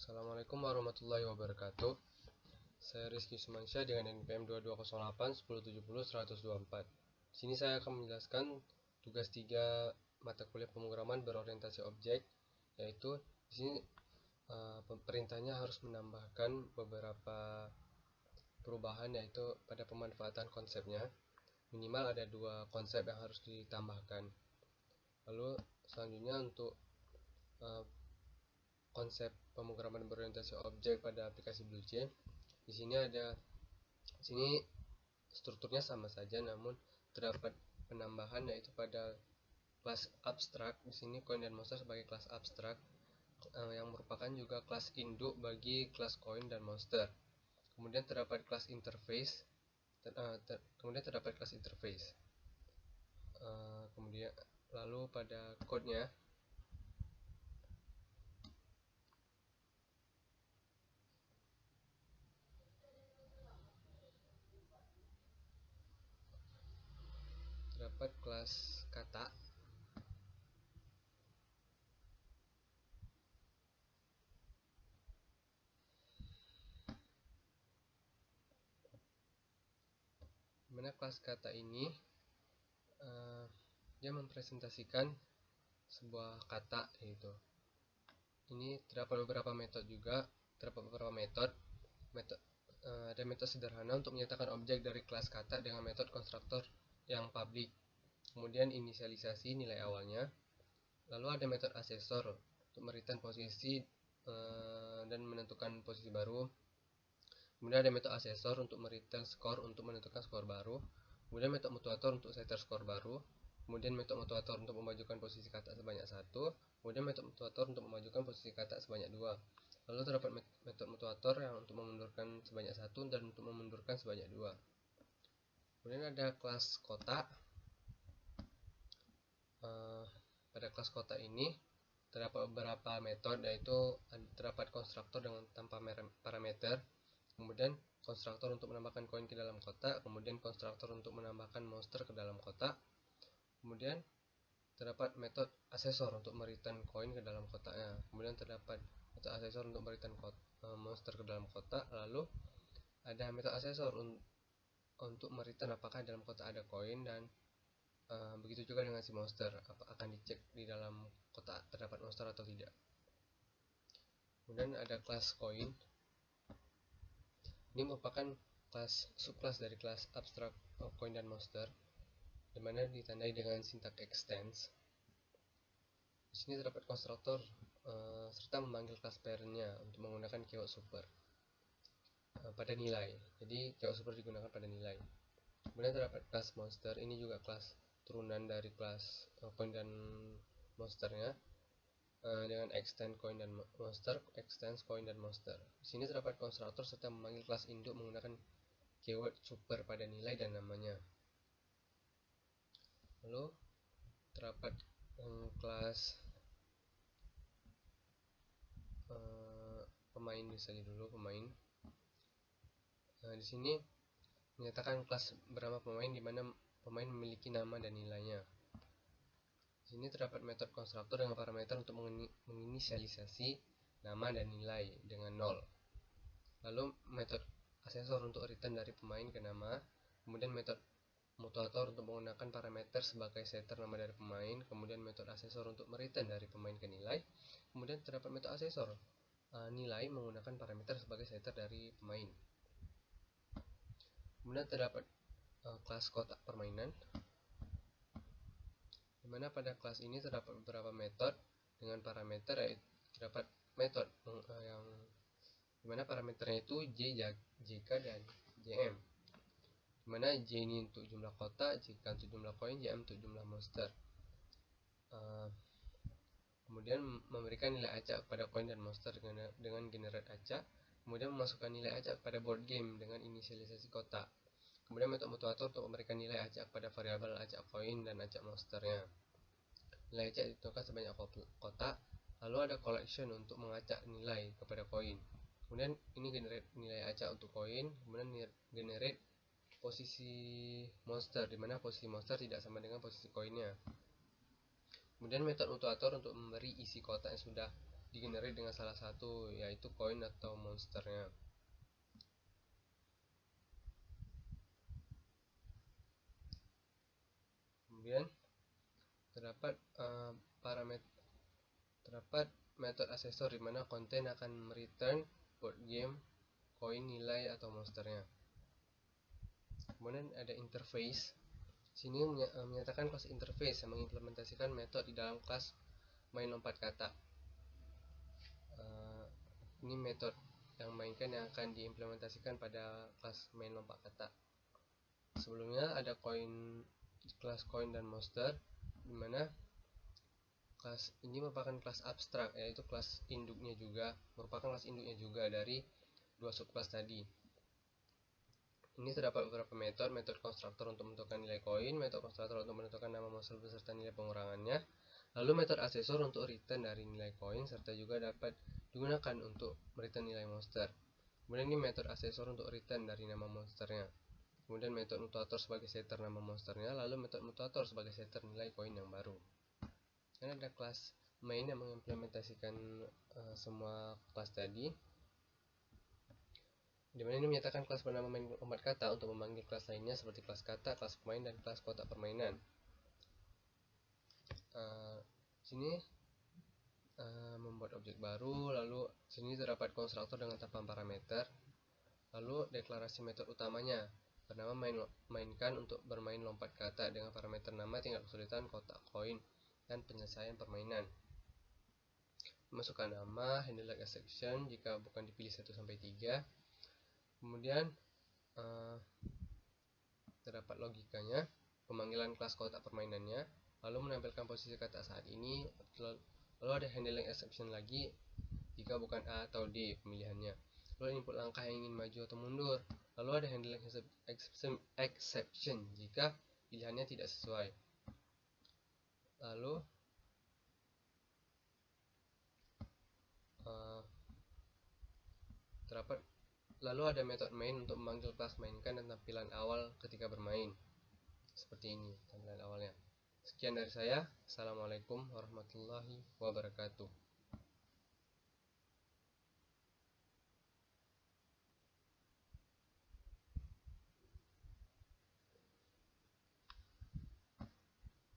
Assalamualaikum warahmatullahi wabarakatuh. Saya Rizky Sumansyah dengan NPM 2208 1070 124. Di sini saya akan menjelaskan tugas 3 mata kuliah pemrograman berorientasi objek, yaitu di sini perintahnya harus menambahkan beberapa perubahan, yaitu pada pemanfaatan konsepnya. Minimal ada 2 konsep yang harus ditambahkan. Lalu selanjutnya untuk konsep pemrograman berorientasi objek pada aplikasi BlueJ. Di sini strukturnya sama saja, namun terdapat penambahan, yaitu pada kelas abstrak. Di sini koin dan monster sebagai kelas abstrak yang merupakan juga kelas induk bagi kelas koin dan monster. Kemudian terdapat kelas interface. Kemudian lalu pada code-nya terdapat kelas kata, dimana kelas kata ini dia mempresentasikan sebuah kata, yaitu ini terdapat beberapa metode juga. Ada metode sederhana untuk menyatakan objek dari kelas kata dengan metode konstruktor yang public, kemudian inisialisasi nilai awalnya. Lalu ada metode asesor untuk mereturn posisi dan menentukan posisi baru. Kemudian ada metode asesor untuk mereturn skor untuk menentukan skor baru. Kemudian metode mutuator untuk setter skor baru. Kemudian metode mutuator untuk memajukan posisi kata sebanyak 1. Kemudian metode mutuator untuk memajukan posisi kata sebanyak 2. Lalu terdapat metode mutuator yang untuk memundurkan sebanyak 1 dan untuk memundurkan sebanyak 2. Kemudian ada kelas kotak. Pada kelas kotak ini terdapat beberapa metode, yaitu terdapat konstruktor dengan tanpa parameter, kemudian konstruktor untuk menambahkan koin ke dalam kotak, kemudian konstruktor untuk menambahkan monster ke dalam kotak, kemudian terdapat metode asesor untuk mereturn koin ke dalam kotaknya, kemudian terdapat metode asesor untuk mereturn monster ke dalam kotak. Lalu ada metode asesor untuk mereturn apakah dalam kotak ada koin, dan begitu juga dengan si monster, akan dicek di dalam kotak terdapat monster atau tidak. Kemudian ada kelas koin. Ini merupakan subkelas dari kelas abstrak koin dan monster, dimana ditandai dengan sintak extends. Di sini terdapat konstruktor serta memanggil kelas parent-nya untuk menggunakan keyword super pada nilai. Jadi keyword super digunakan pada nilai. Kemudian terdapat kelas monster. Ini juga kelas turunan dari kelas koin dan monsternya, dengan extend coin dan monster, extends coin dan monster. Di sini terdapat konstruktor serta memanggil kelas induk menggunakan keyword super pada nilai dan namanya. Lalu terdapat kelas pemain saja dulu, pemain. Di sini menyatakan kelas bernama pemain, di mana pemain memiliki nama dan nilainya. Di sini terdapat metode konstruktor dengan parameter untuk menginisialisasi nama dan nilai dengan 0. Lalu metode asesor untuk return dari pemain ke nama. Kemudian metode mutuator untuk menggunakan parameter sebagai setter nama dari pemain. Kemudian metode asesor untuk mereturn dari pemain ke nilai. Kemudian terdapat metode asesor nilai menggunakan parameter sebagai setter dari pemain. Kemudian terdapat kelas kotak permainan, dimana pada kelas ini terdapat beberapa metode dengan parameter, yaitu terdapat metode yang dimana parameternya itu J, JK, dan JM, dimana J ini untuk jumlah kotak, JK untuk jumlah koin, JM untuk jumlah monster. Kemudian memberikan nilai acak pada koin dan monster dengan generate acak. Kemudian memasukkan nilai acak pada board game dengan inisialisasi kotak. Kemudian metode mutuator untuk memberikan nilai acak pada variabel acak koin dan acak monsternya. Nilai acak ditentukan sebanyak kotak. Lalu ada collection untuk mengacak nilai kepada koin. Kemudian ini generate nilai acak untuk koin. Kemudian generate posisi monster, dimana posisi monster tidak sama dengan posisi koinnya. Kemudian metode mutuator untuk memberi isi kotak yang sudah digenerate dengan salah satu, yaitu koin atau monsternya. Kemudian terdapat metode asesor di mana konten akan mereturn board game, koin, nilai atau monsternya. Kemudian ada interface. Sini menyatakan kelas interface yang mengimplementasikan metode di dalam kelas main lompat kata. Ini metode yang mainkan yang akan diimplementasikan pada kelas main lompat kata. Sebelumnya ada kelas koin dan monster, di mana kelas ini merupakan kelas abstrak, yaitu kelas induknya juga dari dua subkelas tadi. Ini terdapat beberapa metode konstruktor untuk menentukan nilai koin, metode konstruktor untuk menentukan nama monster beserta nilai pengurangannya, lalu metode asesor untuk return dari nilai koin, serta juga dapat digunakan untuk return nilai monster. Kemudian ini metode asesor untuk return dari nama monsternya. Kemudian metode mutator sebagai setter nama monsternya, lalu metode mutator sebagai setter nilai koin yang baru. Dan ada kelas main yang mengimplementasikan semua kelas tadi, dimana ini menyatakan kelas bernama main lompat kata untuk memanggil kelas lainnya seperti kelas kata, kelas pemain, dan kelas kotak permainan. Sini membuat objek baru, lalu sini terdapat konstruktor dengan tambahan parameter, lalu deklarasi metode utamanya bernama mainkan untuk bermain lompat kata dengan parameter nama, tingkat kesulitan, kotak koin, dan penyelesaian permainan. Masukkan nama, handle like exception jika bukan dipilih 1 sampai 3. Kemudian terdapat logikanya, pemanggilan kelas kotak permainannya, lalu menampilkan posisi kata saat ini, lalu ada handling exception lagi jika bukan A atau D pemilihannya, lalu input langkah yang ingin maju atau mundur, lalu ada handling exception jika pilihannya tidak sesuai. Lalu ada metode main untuk memanggil kelas mainkan dan tampilan awal ketika bermain. Seperti ini tampilan awalnya. Sekian dari saya. Assalamualaikum warahmatullahi wabarakatuh.